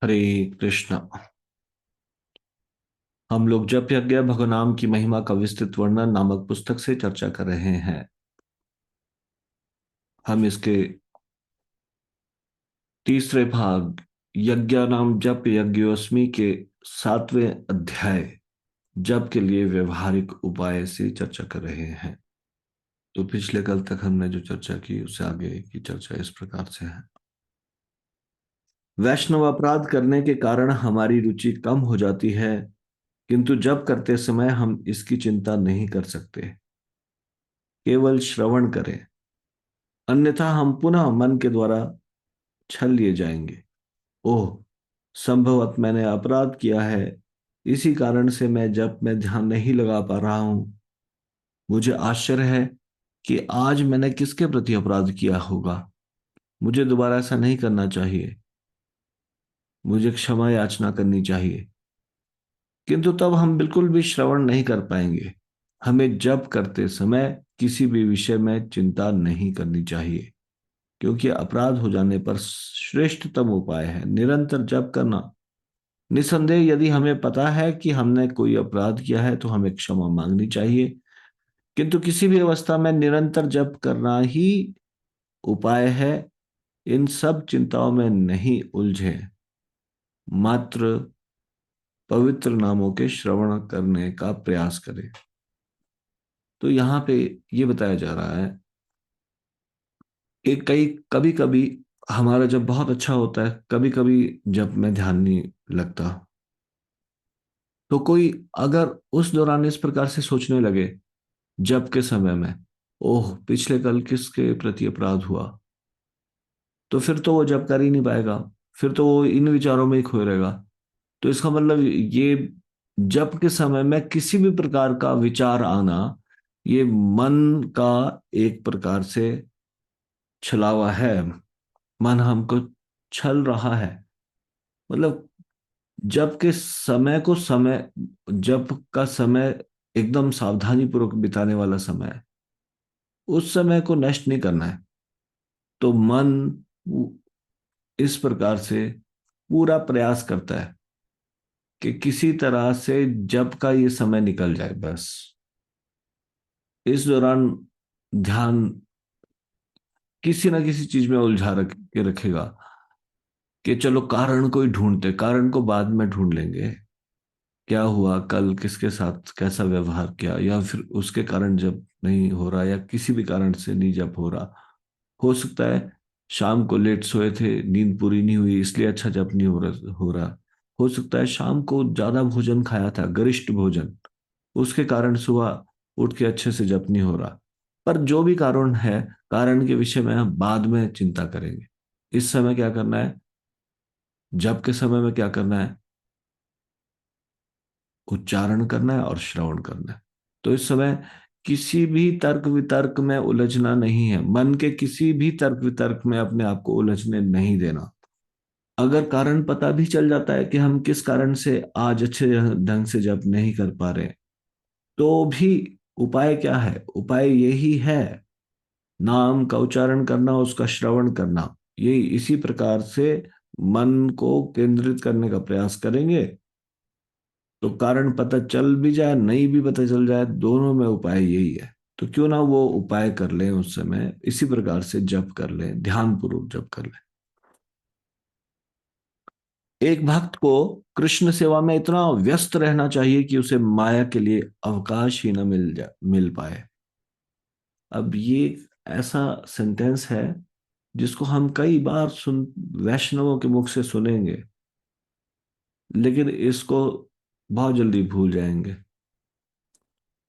हरे कृष्ण। हम लोग जप यज्ञ भगवान की महिमा का विस्तृत वर्णन नामक पुस्तक से चर्चा कर रहे हैं। हम इसके तीसरे भाग यज्ञ नाम जप यज्ञोस्मी के 7वें अध्याय जप के लिए व्यवहारिक उपाय से चर्चा कर रहे हैं। तो पिछले कल तक हमने जो चर्चा की उससे आगे की चर्चा इस प्रकार से है। वैष्णव अपराध करने के कारण हमारी रुचि कम हो जाती है, किंतु जप करते समय हम इसकी चिंता नहीं कर सकते। केवल श्रवण करें, अन्यथा हम पुनः मन के द्वारा छल लिए जाएंगे। ओह, संभवत मैंने अपराध किया है, इसी कारण से मैं जप में ध्यान नहीं लगा पा रहा हूं। मुझे आश्चर्य है कि आज मैंने किसके प्रति अपराध किया होगा। मुझे दोबारा ऐसा नहीं करना चाहिए। मुझे क्षमा याचना करनी चाहिए। किंतु तब हम बिल्कुल भी श्रवण नहीं कर पाएंगे। हमें जप करते समय किसी भी विषय में चिंता नहीं करनी चाहिए, क्योंकि अपराध हो जाने पर श्रेष्ठतम उपाय है निरंतर जप करना। निसंदेह यदि हमें पता है कि हमने कोई अपराध किया है तो हमें क्षमा मांगनी चाहिए, किंतु किसी भी अवस्था में निरंतर जप करना ही उपाय है। इन सब चिंताओं में नहीं उलझे, मात्र पवित्र नामों के श्रवण करने का प्रयास करें। तो यहाँ पे ये बताया जा रहा है कि कभी कभी हमारा जब बहुत अच्छा होता है, कभी कभी जब में ध्यान नहीं लगता, तो कोई अगर उस दौरान इस प्रकार से सोचने लगे जब के समय में, ओह पिछले कल किसके प्रति अपराध हुआ, तो फिर तो वो जब कर ही नहीं पाएगा। फिर तो वो इन विचारों में ही खोए रहेगा। तो इसका मतलब ये जब के समय में किसी भी प्रकार का विचार आना, ये मन का एक प्रकार से छलावा है। मन हमको छल रहा है। मतलब जब के समय को समय, जब का समय एकदम सावधानी पूर्वक बिताने वाला समय है, उस समय को नष्ट नहीं करना है। तो मन इस प्रकार से पूरा प्रयास करता है कि किसी तरह से जब का ये समय निकल जाए बस। इस दौरान ध्यान किसी ना किसी चीज में उलझा रख के रखेगा कि चलो कारण को ही ढूंढते, कारण को बाद में ढूंढ लेंगे। क्या हुआ कल, किसके साथ कैसा व्यवहार किया, या फिर उसके कारण जब नहीं हो रहा, या किसी भी कारण से नहीं जब हो रहा। हो सकता है शाम को लेट सोए थे, नींद पूरी नहीं हुई इसलिए अच्छा जप नहीं हो रहा। हो सकता है शाम को ज्यादा भोजन खाया था, गरिष्ठ भोजन, उसके कारण सुबह उठ के अच्छे से जप नहीं हो रहा। पर जो भी कारण है, कारण के विषय में हम बाद में चिंता करेंगे। इस समय क्या करना है, जप के समय में क्या करना है, उच्चारण करना है और श्रवण करना है। तो इस समय किसी भी तर्क वितर्क में उलझना नहीं है। मन के किसी भी तर्क वितर्क में अपने आप को उलझने नहीं देना। अगर कारण पता भी चल जाता है कि हम किस कारण से आज अच्छे ढंग से जप नहीं कर पा रहे, तो भी उपाय क्या है, उपाय यही है, नाम का उच्चारण करना, उसका श्रवण करना। ये इसी प्रकार से मन को केंद्रित करने का प्रयास करेंगे तो कारण पता चल भी जाए, नहीं भी पता चल जाए, दोनों में उपाय यही है। तो क्यों ना वो उपाय कर लें, उस समय इसी प्रकार से जप कर लें, ध्यान पूर्वक जप कर लें। एक भक्त को कृष्ण सेवा में इतना व्यस्त रहना चाहिए कि उसे माया के लिए अवकाश ही न मिल पाए। अब ये ऐसा सेंटेंस है जिसको हम कई बार सुन, वैष्णवों के मुख से सुनेंगे, लेकिन इसको बहुत जल्दी भूल जाएंगे।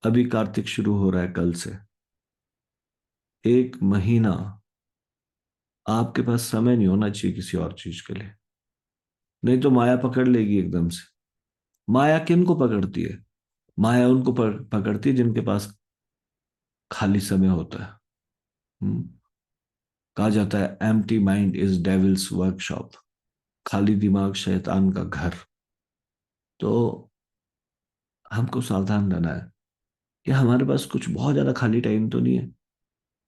अभी कार्तिक शुरू हो रहा है कल से। एक महीना आपके पास समय नहीं होना चाहिए किसी और चीज के लिए, नहीं तो माया पकड़ लेगी एकदम से। माया किन को पकड़ती है? माया उनको पकड़ती है जिनके पास खाली समय होता है। हम्म, कहा जाता है empty mind is devils workshop. खाली दिमाग शैतान का घर। तो हमको सावधान रहना है कि हमारे पास कुछ बहुत ज्यादा खाली टाइम तो नहीं है।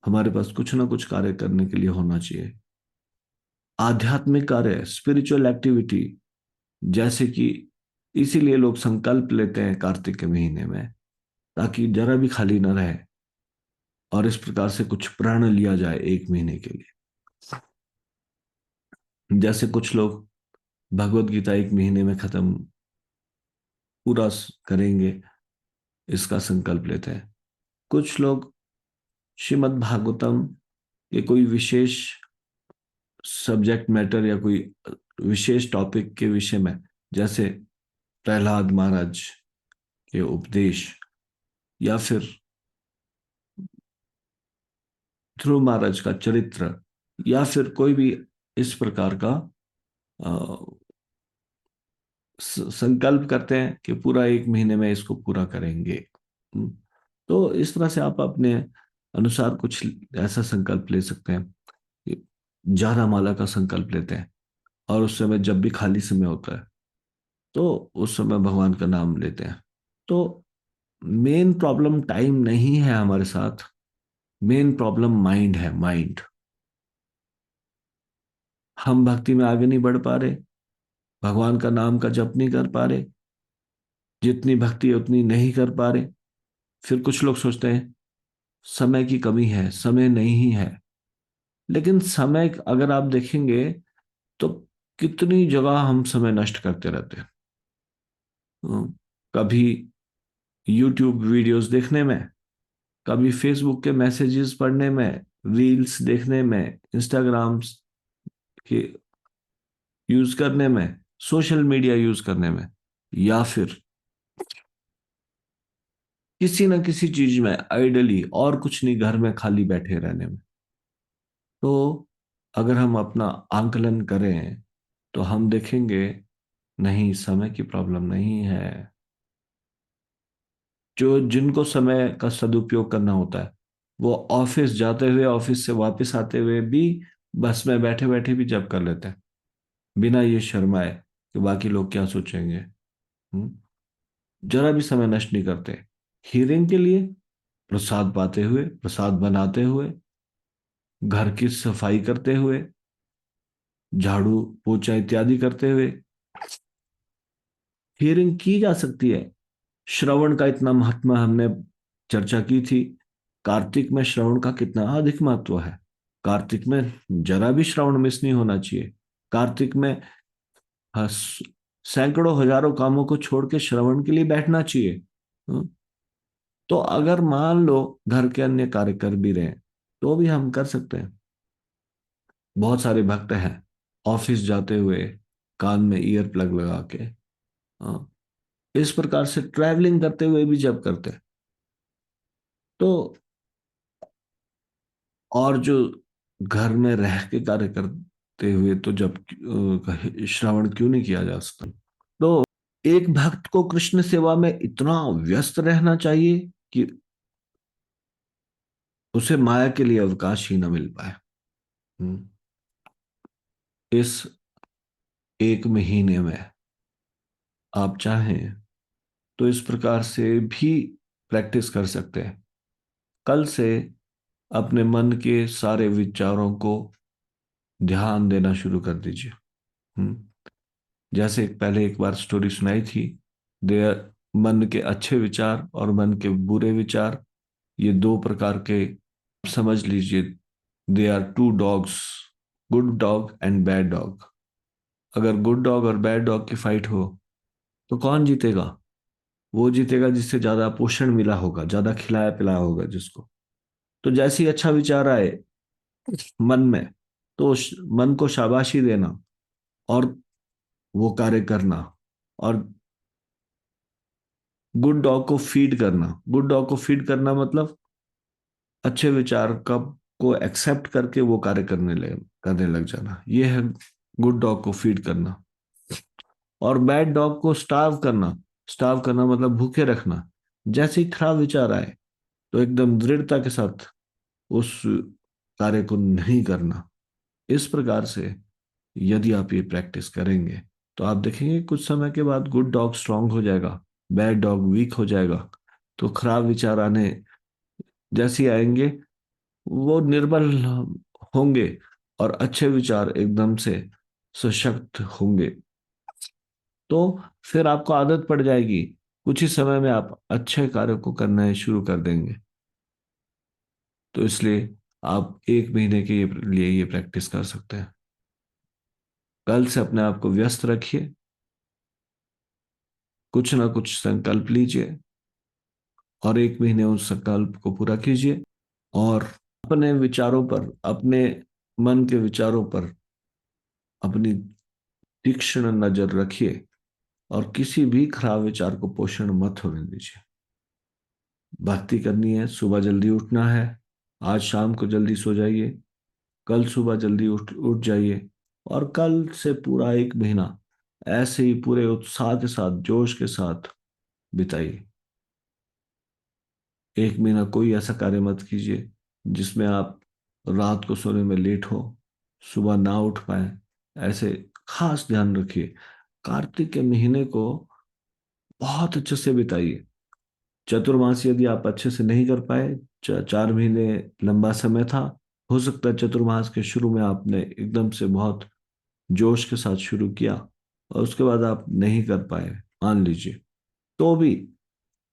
हमारे पास कुछ ना कुछ कार्य करने के लिए होना चाहिए। आध्यात्मिक कार्य, स्पिरिचुअल एक्टिविटी, जैसे कि इसीलिए लोग संकल्प लेते हैं कार्तिक के महीने में, ताकि जरा भी खाली ना रहे, और इस प्रकार से कुछ प्रण लिया जाए एक महीने के लिए। जैसे कुछ लोग भगवत गीता एक महीने में खत्म पूरा करेंगे, इसका संकल्प लेते हैं। कुछ लोग श्रीमद् भागवतम के कोई विशेष सब्जेक्ट मैटर या कोई विशेष टॉपिक के विषय में, जैसे प्रहलाद महाराज के उपदेश, या फिर ध्रुव महाराज का चरित्र, या फिर कोई भी इस प्रकार का अ, संकल्प करते हैं कि पूरा एक महीने में इसको पूरा करेंगे। हम्म, तो इस तरह से आप अपने अनुसार कुछ ऐसा संकल्प ले सकते हैं कि ज्यादा माला का संकल्प लेते हैं, और उस समय जब भी खाली समय होता है तो उस समय भगवान का नाम लेते हैं। तो मेन प्रॉब्लम टाइम नहीं है हमारे साथ, मेन प्रॉब्लम माइंड है, माइंड। हम भक्ति में आगे नहीं बढ़ पा रहे, भगवान का नाम का जप नहीं कर पा रहे, जितनी भक्ति है उतनी नहीं कर पा रहे। फिर कुछ लोग सोचते हैं समय की कमी है, समय नहीं है। लेकिन समय अगर आप देखेंगे तो कितनी जगह हम समय नष्ट करते रहते हैं। कभी यूट्यूब वीडियोस देखने में, कभी फेसबुक के मैसेजेस पढ़ने में, रील्स देखने में, इंस्टाग्राम के यूज करने में, सोशल मीडिया यूज करने में, या फिर किसी न किसी चीज में आइडली, और कुछ नहीं, घर में खाली बैठे रहने में। तो अगर हम अपना आंकलन करें तो हम देखेंगे नहीं, समय की प्रॉब्लम नहीं है। जो जिनको समय का सदुपयोग करना होता है, वो ऑफिस जाते हुए, ऑफिस से वापस आते हुए भी बस में बैठे बैठे भी जब कर लेते हैं, बिना ये शर्माए कि बाकी लोग क्या सोचेंगे। जरा भी समय नष्ट नहीं करते हीरिंग के लिए, प्रसाद पाते हुए, प्रसाद बनाते हुए, घर की सफाई करते हुए, झाड़ू पोछा इत्यादि करते हुए हीरिंग की जा सकती है। श्रवण का इतना महत्व हमने चर्चा की थी। कार्तिक में श्रवण का कितना अधिक महत्व है। कार्तिक में जरा भी श्रवण मिस नहीं होना चाहिए। कार्तिक में सैकड़ों हजारों कामों को छोड़ के श्रवण के लिए बैठना चाहिए। हम्म, तो अगर मान लो घर के अन्य कार्य कर भी रहे हैं तो भी हम कर सकते हैं। बहुत सारे भक्त हैं ऑफिस जाते हुए कान में ईयर प्लग लगा के, हाँ, इस प्रकार से ट्रैवलिंग करते हुए भी जब करते हैं। तो और जो घर में रह के कार्य करते हुए तो जब श्रवण क्यों नहीं किया जा सकता। तो एक भक्त को कृष्ण सेवा में इतना व्यस्त रहना चाहिए कि उसे माया के लिए अवकाश ही न मिल पाए। हम्म, इस एक महीने में आप चाहें तो इस प्रकार से भी प्रैक्टिस कर सकते हैं। कल से अपने मन के सारे विचारों को ध्यान देना शुरू कर दीजिए। हम्म, जैसे पहले एक बार स्टोरी सुनाई थी, देयर मन के अच्छे विचार और मन के बुरे विचार, ये दो प्रकार के, समझ लीजिए, they are two dogs, good dog and bad dog. अगर गुड डॉग और बैड डॉग की फाइट हो तो कौन जीतेगा? वो जीतेगा जिससे ज्यादा पोषण मिला होगा, ज्यादा खिलाया पिलाया होगा जिसको। तो जैसे ही अच्छा विचार आए मन में, तो उस मन को शाबाशी देना और वो कार्य करना, और गुड डॉग को फीड करना। गुड डॉग को फीड करना मतलब अच्छे विचार कब को एक्सेप्ट करके वो कार्य करने लग जाना, ये है गुड डॉग को फीड करना। और बैड डॉग को स्टार्व करना, स्टार्व करना मतलब भूखे रखना। जैसे ही खराब विचार आए तो एकदम दृढ़ता के साथ उस कार्य को नहीं करना। इस प्रकार से यदि आप ये प्रैक्टिस करेंगे तो आप देखेंगे कुछ समय के बाद गुड डॉग स्ट्रांग हो जाएगा, बैड डॉग वीक हो जाएगा। तो खराब विचार आने जैसे ही आएंगे वो निर्बल होंगे, और अच्छे विचार एकदम से सशक्त होंगे। तो फिर आपको आदत पड़ जाएगी। कुछ ही समय में आप अच्छे कार्य को करना शुरू कर देंगे। तो इसलिए आप 1 महीने के लिए ये प्रैक्टिस कर सकते हैं। कल से अपने आप को व्यस्त रखिए, कुछ ना कुछ संकल्प लीजिए और 1 महीने उस संकल्प को पूरा कीजिए। और अपने विचारों पर, अपने मन के विचारों पर अपनी तीक्ष्ण नजर रखिए और किसी भी खराब विचार को पोषण मत होने दीजिए। भक्ति करनी है, सुबह जल्दी उठना है। आज शाम को जल्दी सो जाइए, कल सुबह जल्दी उठ उठ जाइए। और कल से पूरा 1 महीना ऐसे ही पूरे उत्साह के साथ, जोश के साथ बिताइए। 1 महीना कोई ऐसा कार्य मत कीजिए जिसमें आप रात को सोने में लेट हो, सुबह ना उठ पाए। ऐसे खास ध्यान रखिए। कार्तिक के महीने को बहुत अच्छे से बिताइए। चतुर्मास यदि आप अच्छे से नहीं कर पाए, 4 महीने लंबा समय था। हो सकता है चतुर्मास के शुरू में आपने एकदम से बहुत जोश के साथ शुरू किया और उसके बाद आप नहीं कर पाए, मान लीजिए। तो भी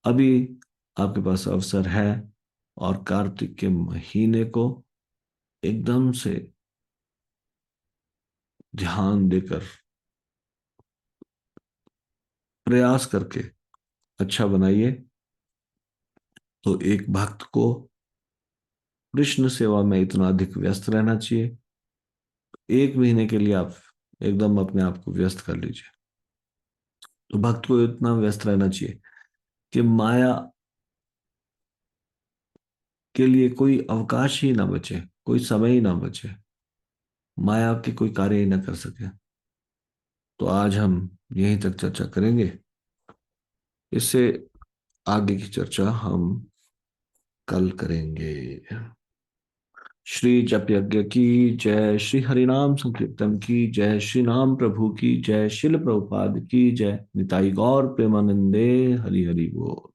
अभी आपके पास अवसर है और कार्तिक के महीने को एकदम से ध्यान देकर, प्रयास करके अच्छा बनाइए। तो एक भक्त को कृष्ण सेवा में इतना अधिक व्यस्त रहना चाहिए। 1 महीने के लिए आप एकदम अपने आप को व्यस्त कर लीजिए। तो भक्त को इतना व्यस्त रहना चाहिए कि माया के लिए कोई अवकाश ही ना बचे, कोई समय ही ना बचे, माया के कोई कार्य ही ना कर सके। तो आज हम यहीं तक चर्चा करेंगे। इससे आगे की चर्चा हम कल करेंगे। श्री जप यज्ञ की जय, श्री हरिनाम संकीर्तन की जय, श्री नाम प्रभु की जय, शिल प्रभुपाद की जय, निताई गौर प्रेमानंदे, हरि हरि बोल।